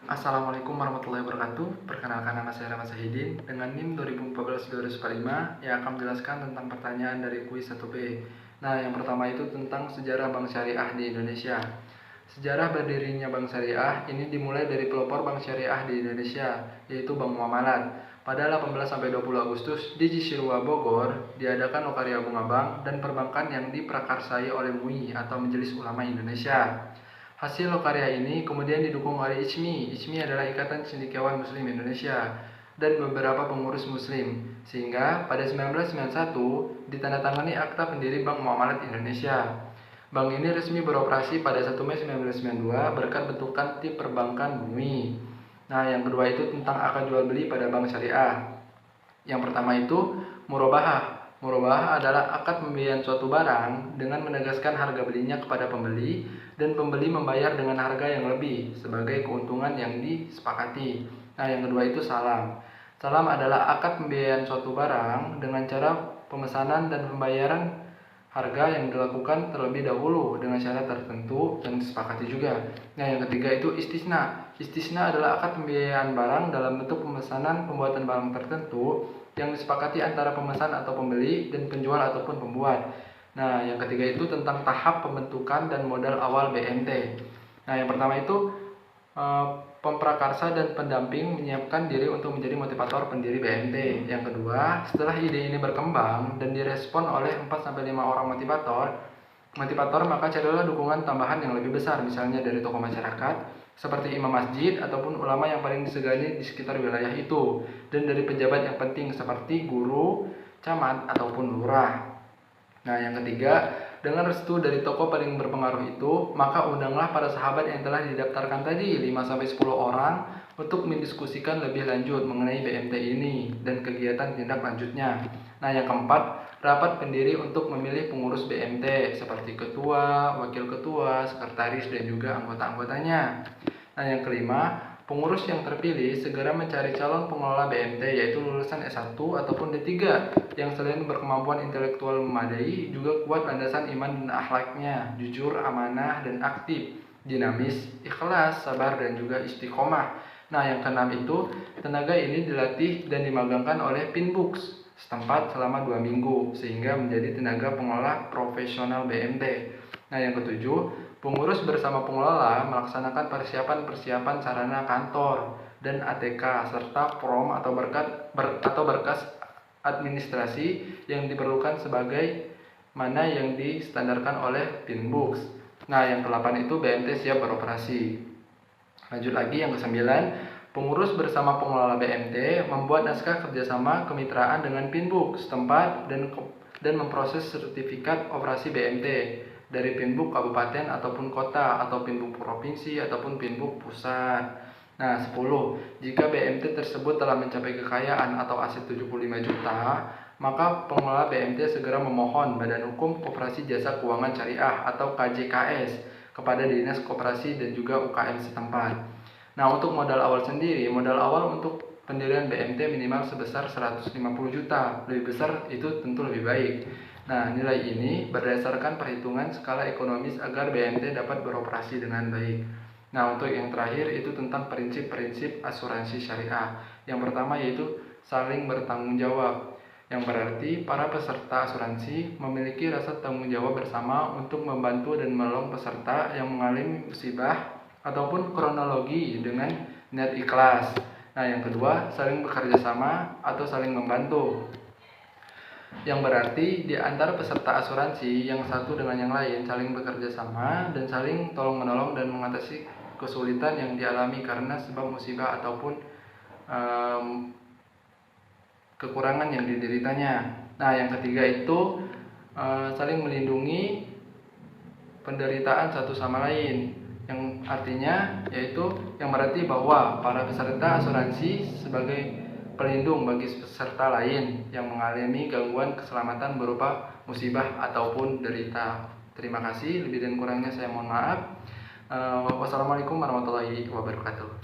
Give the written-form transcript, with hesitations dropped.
Assalamualaikum warahmatullahi wabarakatuh. Perkenalkan, nama saya Rahmat Zahidin dengan NIM 2014-2045 yang akan menjelaskan tentang pertanyaan dari kuis 1B. Nah, yang pertama itu tentang sejarah Bank Syariah di Indonesia. Sejarah berdirinya Bank Syariah ini dimulai dari pelopor Bank Syariah di Indonesia, yaitu Bank Muamalat. Pada 18-20 Agustus di Cisarua, Bogor, diadakan Lokaria Bunga Bank dan perbankan yang diprakarsai oleh MUI atau Majelis Ulama Indonesia. Hasil lokarya ini kemudian didukung oleh ICMI. ICMI adalah Ikatan Cendekiawan Muslim Indonesia dan beberapa pengurus Muslim, sehingga pada 1991 ditandatangani Akta Pendiri Bank Muamalat Indonesia. Bank ini resmi beroperasi pada 1 Mei 1992 berkat bentukan tip perbankan MUI. Nah, yang kedua itu tentang akad jual beli pada Bank Syariah. Yang pertama itu murabahah. Murabahah adalah akad pembelian suatu barang dengan menegaskan harga belinya kepada pembeli dan pembeli membayar dengan harga yang lebih sebagai keuntungan yang disepakati. Nah, yang kedua itu salam. Salam adalah akad pembelian suatu barang dengan cara pemesanan dan pembayaran harga yang dilakukan terlebih dahulu dengan syarat tertentu dan disepakati juga. Nah, yang ketiga itu istisna. Istisna adalah akad pembiayaan barang dalam bentuk pemesanan pembuatan barang tertentu yang disepakati antara pemesan atau pembeli dan penjual ataupun pembuat. Nah, yang ketiga itu tentang tahap pembentukan dan modal awal BMT. Nah, yang pertama itu pemprakarsa dan pendamping menyiapkan diri untuk menjadi motivator pendiri BMT. Yang kedua, setelah ide ini berkembang dan direspon oleh 4-5 orang motivator, maka carilah dukungan tambahan yang lebih besar, misalnya dari tokoh masyarakat seperti imam masjid ataupun ulama yang paling disegani di sekitar wilayah itu, dan dari pejabat yang penting seperti guru, camat ataupun lurah. Nah, yang ketiga, dengan restu dari tokoh paling berpengaruh itu, maka undanglah para sahabat yang telah didaftarkan tadi 5-10 orang untuk mendiskusikan lebih lanjut mengenai BMT ini dan kegiatan tindak lanjutnya. Nah, yang keempat, rapat pendiri untuk memilih pengurus BMT seperti ketua, wakil ketua, sekretaris, dan juga anggota-anggotanya. Nah, yang kelima, pengurus yang terpilih segera mencari calon pengelola BMT, yaitu lulusan S1 ataupun D3 yang selain berkemampuan intelektual memadai, juga kuat landasan iman dan akhlaknya, jujur, amanah, dan aktif, dinamis, ikhlas, sabar, dan juga istiqomah. Nah, yang keenam itu, tenaga ini dilatih dan dimagangkan oleh Pinbooks setempat selama 2 minggu, sehingga menjadi tenaga pengelola profesional BMT. Nah, yang ketujuh, pengurus bersama pengelola melaksanakan persiapan sarana kantor dan ATK serta prom atau berkas administrasi yang diperlukan sebagai mana yang distandarkan oleh Pinbooks. Nah, yang ke-8 itu BMT siap beroperasi. Lanjut lagi, yang ke-9, pengurus bersama pengelola BMT membuat naskah kerjasama kemitraan dengan Pinbooks setempat dan memproses sertifikat operasi BMT dari Pinbook kabupaten ataupun kota, atau Pinbook provinsi ataupun Pinbook pusat. Nah, 10. Jika BMT tersebut telah mencapai kekayaan atau aset 75 juta, maka pengelola BMT segera memohon Badan Hukum Koperasi Jasa Keuangan Syariah atau KJKS kepada Dinas Koperasi dan juga UKM setempat. Nah, untuk modal awal sendiri, modal awal untuk pendirian BMT minimal sebesar 150 juta. Lebih besar itu tentu lebih baik. Nah, nilai ini berdasarkan perhitungan skala ekonomis agar BMT dapat beroperasi dengan baik. Nah, untuk yang terakhir itu tentang prinsip-prinsip asuransi syariah. Yang pertama yaitu saling bertanggung jawab, yang berarti para peserta asuransi memiliki rasa tanggung jawab bersama untuk membantu dan menolong peserta yang mengalami musibah ataupun kronologi dengan niat ikhlas. Nah, yang kedua, saling bekerja sama atau saling membantu, yang berarti di antara peserta asuransi yang satu dengan yang lain saling bekerja sama dan saling tolong-menolong dan mengatasi kesulitan yang dialami karena sebab musibah ataupun kekurangan yang dideritanya. Nah, yang ketiga itu saling melindungi penderitaan satu sama lain, yang artinya yaitu yang berarti bahwa para peserta asuransi sebagai pelindung bagi peserta lain yang mengalami gangguan keselamatan berupa musibah ataupun derita. Terima kasih, lebih dan kurangnya saya mohon maaf. Wassalamualaikum warahmatullahi wabarakatuh.